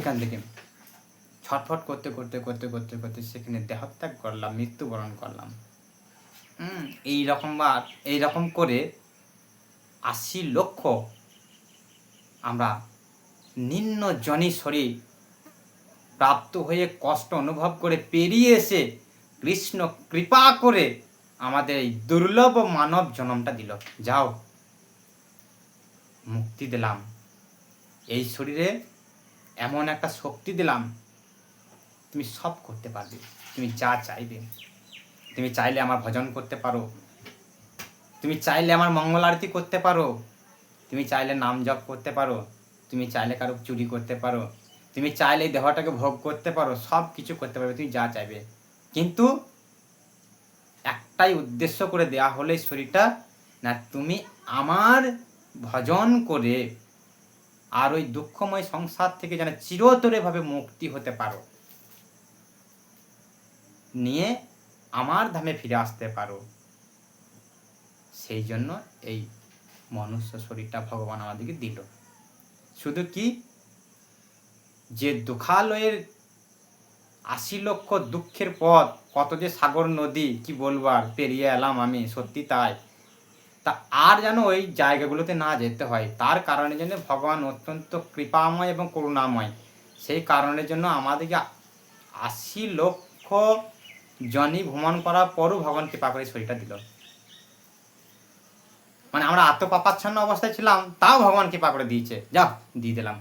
এখান থেকে ছটফট করতে করতে করতে করতে করতে সেখানে দেহত্যাগ করলাম, মৃত্যুবরণ করলাম। এইরকম করে ৮০ লক্ষ আমরা নিম্ন জনি শরীর প্রাপ্ত হয়ে কষ্ট অনুভব করে পেরিয়ে এসে কৃষ্ণ কৃপা করে আমাদের এই দুর্লভ মানব জন্মটা দিল। যাও, মুক্তি দিলাম, এই শরীরে এমন একটা শক্তি দিলাম, তুমি সব করতে পারবে, তুমি যা চাইবে। তুমি চাইলে আমার ভজন করতে পারো, তুমি চাইলে আমার মঙ্গল আরতি করতে পারো, তুমি চাইলে নাম জপ করতে পারো, তুমি চাইলে কারো চুরি করতে পারো, তুমি চাইলে এই দেহটাকে ভোগ করতে পারো, সব কিছু করতে পারবে, তুমি যা চাইবে। কিন্তু একটাই উদ্দেশ্য করে দেয়া হলে শরীরটা, না তুমি আমার ভজন করে আর ওই দুঃখময় সংসার থেকে যেন চিরতরেভাবে মুক্তি হতে পারো, নিয়ে আমার ধামে ফিরে আসতে পারো। সেই জন্য এই মনুষ্য শরীরটা ভগবান আমাদেরকে দিল। শুধু কি যে দুঃখালয়ের ৮০ লক্ষ দুঃখের পথ, কত যে সাগর নদী কি বলবার, পেরিয়ে এলাম আমি, সত্যি তাই। তা আর যেন ওই জায়গাগুলোতে না যেতে হয়, তার কারণে যেন ভগবান অত্যন্ত কৃপাময় এবং করুণাময়। সেই কারণের জন্য আমাদেরকে ৮০ লক্ষ জনি ভ্রমণ করার পরও ভগবান কৃপা করে শরীরটা দিল। মানে আমরা আত্মপাপাচ্ছন্ন অবস্থায় ছিলাম, তাও ভগবান কৃপা করে দিয়েছে, যাও দিয়ে দিলাম,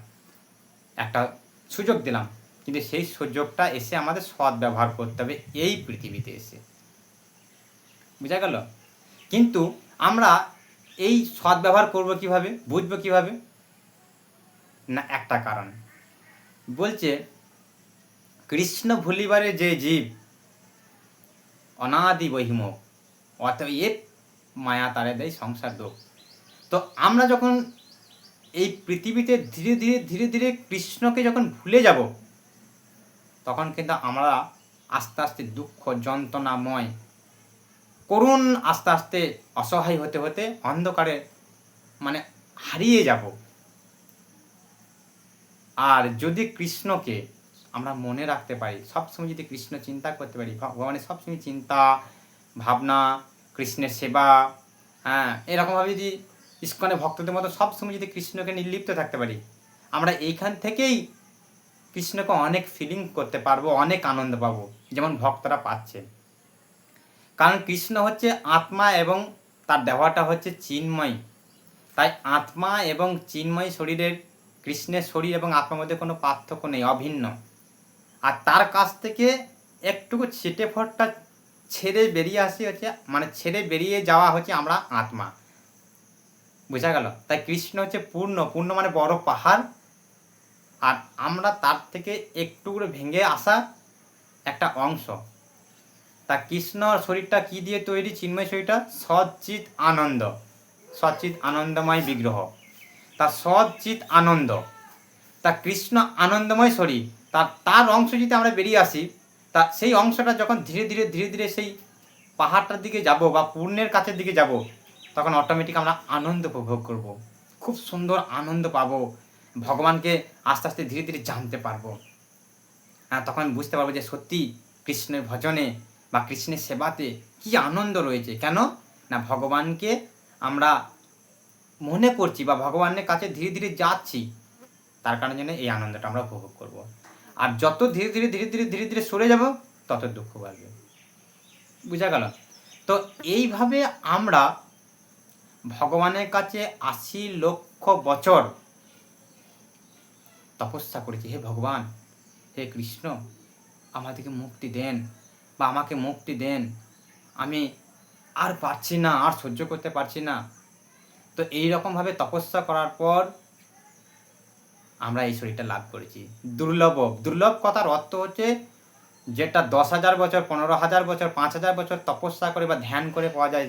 একটা সুযোগ দিলাম। কিন্তু সেই সুযোগটা এসে আমাদের সৎ ব্যবহার করতে হবে এই পৃথিবীতে এসে, বুঝা গেল? কিন্তু আমরা এই সৎ ব্যবহার করবো কিভাবে, বুঝবো কিভাবে? না, একটা কারণ বলছে, কৃষ্ণ ভুলিবারে যে জীব অনাদি বহিমুখ, অতএব মায়া তারে দেয় সংসার দুঃখ। তো আমরা যখন এই পৃথিবীতে ধীরে ধীরে ধীরে ধীরে কৃষ্ণকে যখন ভুলে যাব, তখন কিন্তু আমরা আস্তে আস্তে দুঃখ যন্ত্রণাময় করুণ, আস্তে আস্তে অসহায় হতে হতে অন্ধকারে মানে হারিয়ে যাব। আর যদি কৃষ্ণকে আমরা মনে রাখতে পারি, সবসময় যদি কৃষ্ণ চিন্তা করতে পারি, ভগবানের সবসময় চিন্তা ভাবনা, কৃষ্ণের সেবা, এরকমভাবে যদি ইস্কনে ভক্তদের মতো সবসময় যদি কৃষ্ণকে নির্লিপ্ত থাকতে পারি, আমরা এইখান থেকেই কৃষ্ণকে অনেক ফিলিং করতে পারবো, অনেক আনন্দ পাবো, যেমন ভক্তরা পাচ্ছে। কারণ কৃষ্ণ হচ্ছে আত্মা এবং তার দেহটা হচ্ছে চিন্ময়। তাই আত্মা এবং চিন্ময় শরীরের, কৃষ্ণের শরীর এবং আত্মার মধ্যে কোনো পার্থক্য নেই, অভিন্ন। আর তার কাছ থেকে একটুকু ছিটে ফোঁটা ছেড়ে বেরিয়ে আসি হচ্ছে, মানে ছেড়ে বেরিয়ে যাওয়া হচ্ছে আমরা আত্মা, বোঝা গেল? তাই কৃষ্ণ হচ্ছে পূর্ণ, পূর্ণ মানে বড় পাহাড়, আর আমরা তার থেকে একটু করে ভেঙে আসা একটা অংশ। তা কৃষ্ণ শরীরটা কি দিয়ে তৈরি? চিন্ময় শরীরটা সচ্চিৎ আনন্দ, সচ্চিৎ আনন্দময় বিগ্রহ, তা সচ্চিৎ আনন্দ। তা কৃষ্ণ আনন্দময় শরীর, তার অংশ যদি আমরা বেরিয়ে আসি, তা সেই অংশটা যখন ধীরে ধীরে ধীরে ধীরে সেই পাহাড়টার দিকে যাব বা পূর্ণের কাছের দিকে যাব, তখন অটোমেটিক আমরা আনন্দ উপভোগ করব, খুব সুন্দর আনন্দ পাবো, ভগবানকে আস্তে আস্তে ধীরে ধীরে জানতে পারবো। তখন বুঝতে পারবো যে সত্যি কৃষ্ণের ভজনে বা কৃষ্ণের সেবাতে কি আনন্দ রয়েছে। কেন না, ভগবানকে আমরা মনে করছি বা ভগবানের কাছে ধীরে ধীরে যাচ্ছি, তার কারণে জন্য এই আনন্দটা আমরা উপভোগ করব। আর যত ধীরে ধীরে ধীরে ধীরে ধীরে ধীরে সরে যাব, তত দুঃখ বাড়বে, বুঝা গেল? তো এইভাবে আমরা ভগবানের কাছে ৮০ লক্ষ বছর তপস্যা করেছি। হে ভগবান, হে কৃষ্ণ, আমাদেরকে মুক্তি দেন বা আমাকে মুক্তি দেন, আমি আর পারছি না, আর সহ্য করতে পারছি না। তো এইরকমভাবে তপস্যা করার পর আমরা এই শরীরটা লাভ করেছি। দুর্লভ, দুর্লভ কথার অর্থ হচ্ছে যেটা ১০,০০০ বছর, ১৫,০০০ বছর, ৫,০০০ বছর তপস্যা করে বা ধ্যান করে পাওয়া যায়,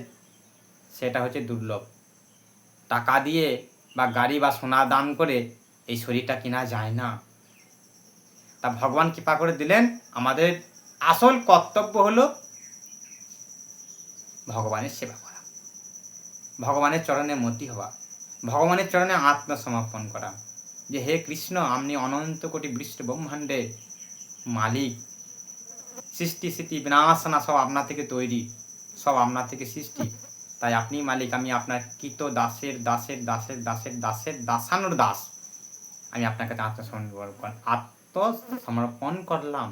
সেটা হচ্ছে দুর্লভ। টাকা দিয়ে বা গাড়ি বা সোনা দান করে এই শরীরটা কেনা যায় না। তা ভগবান কৃপা করে দিলেন, আমাদের আসল কর্তব্য হলো ভগবানের সেবা করা, ভগবানের চরণে মতি হওয়া, ভগবানের চরণে আত্মসমর্পণ করা, যে হে কৃষ্ণ, আপনি অনন্ত কোটি বিশ্ব ব্রহ্মাণ্ডের মালিক, সৃষ্টি স্থিতি বিনাশনা সব আপনার থেকে তৈরি, সব আপনার থেকে সৃষ্টি, তাই আপনি মালিক, আমি আপনার কৃত দাসের দাসের দাসের দাসের দাসের দাসানোর দাস, আমি আপনার কাছে আত্মসমর্পণ করলাম।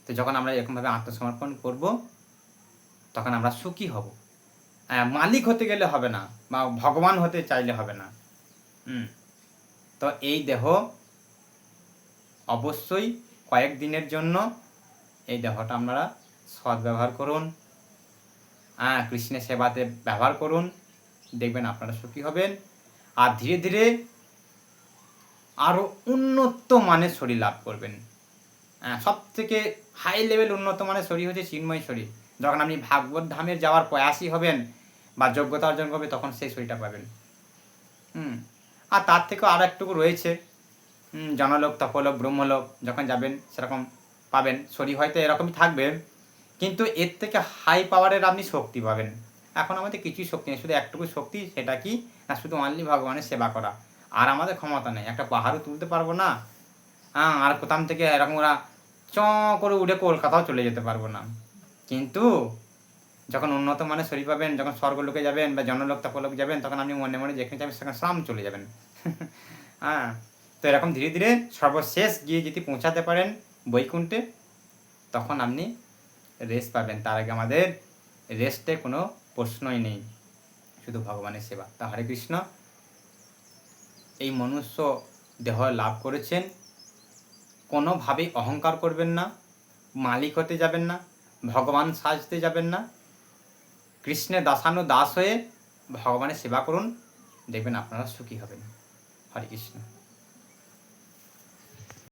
তো যখন আমরা এরকমভাবে আত্মসমর্পণ করব, তখন আমরা সুখী হব। মালিক হতে গেলে হবে না, বা ভগবান হতে চাইলে হবে না। তো এই দেহ অবশ্যই কয়েকদিনের জন্য, এই দেহটা আপনারা সদ্ব্যবহার করুন, কৃষ্ণের সেবাতে ব্যবহার করুন, দেখবেন আপনারা সুখী হবেন। আর ধীরে ধীরে আরও উন্নত মানের শরীর লাভ করবেন। সব থেকে হাই লেভেল উন্নত মানের শরীর হচ্ছে চিন্ময় শরীর। যখন আপনি ভাগবত ধামের যাওয়ার প্রয়াসী হবেন বা যোগ্যতা অর্জন করবেন, তখন সেই শরীরটা পাবেন। আর তার থেকেও আরও একটুকু রয়েছে, জনলোক, তপলোক, ব্রহ্মলোক যখন যাবেন সেরকম পাবেন। শরীর হয়তো এরকমই থাকবে, কিন্তু এর থেকে হাই পাওয়ারের আপনি শক্তি পাবেন। এখন আমাদের কিছুই শক্তি নেই, শুধু একটুকু শক্তি, সেটা কি না, শুধু অনলি ভগবানের সেবা করা। আর আমাদের ক্ষমতা নেই, একটা পাহাড়ও তুলতে পারবো না, আর কোথাও থেকে এরকম ওরা চ করে উঠে কলকাতাও চলে যেতে পারবো না। কিন্তু যখন উন্নত মানের শরীর পাবেন, যখন স্বর্গলোকে যাবেন বা জনলোক তপলোক যাবেন, তখন আপনি মনে মনে যেখানে যাবেন সেখানে সাম চলে যাবেন। তো এরকম ধীরে ধীরে সর্বশেষ গিয়ে যদি পৌঁছাতে পারেন বৈকুণ্ঠে, তখন আপনি রেস্ট পাবেন। তার আগে আমাদের রেস্টে কোনো প্রশ্নই নেই, শুধু ভগবানের সেবা। তা হরে কৃষ্ণ, এই মনুষ্য দেহ লাভ করেছেন, কোনোভাবেই অহংকার করবেন না, মালিক হতে যাবেন না, ভগবান সাজতে যাবেন না, কৃষ্ণের দাসানু দাস হয়ে ভগবানের সেবা করুন, দেখবেন আপনারা সুখী হবেন। হরে কৃষ্ণ।